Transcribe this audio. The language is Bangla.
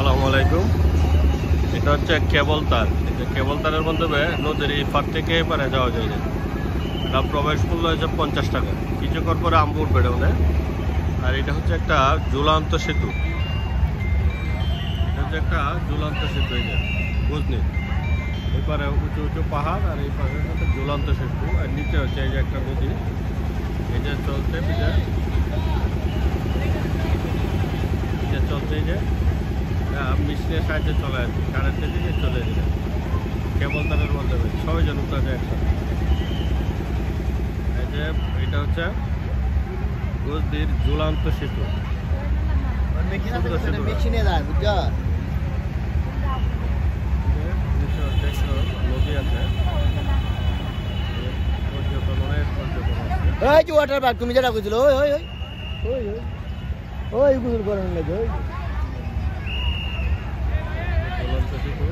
আসসালামু আলাইকুম। এটা হচ্ছে কেবল তার। কেবল তারের মাধ্যমে নদীর এই পার থেকে এপারে যাওয়া যায় না। এটা প্রবেশ মূল্য হচ্ছে 50 টাকা। কিছুক্ষণ পরে আম্বু উঠবে এটা। আর এটা হচ্ছে একটা ঝুলন্ত সেতু। এটা হচ্ছে একটা ঝুলন্ত সেতু। এই যে বুঝনি, এই পারে উঁচু উঁচু পাহাড় আর এই পারে হচ্ছে ঝুলন্ত সেতু। আর নিচে হচ্ছে এই যে একটা নদী, এই যে চলছে চলছে এই যে মেশিনের সাহায্যে চলে আর কি, কারেন্টের দিকে চলে যায় কেবল তারের মাধ্যমে সবাই যেন উঠা যায় একসাথে। এই যে এটা হচ্ছে গোজদির ঝুলন্ত সেতু। নদী আছে, পর্যটন অনেক পর্যটন আছে। ওয়াটার পার্ক তুমি যেটা কইছিল ওই ওই ওই ওই ওই ওই গুজর করেন লাগে ওই ঝুলন্ত সেতু।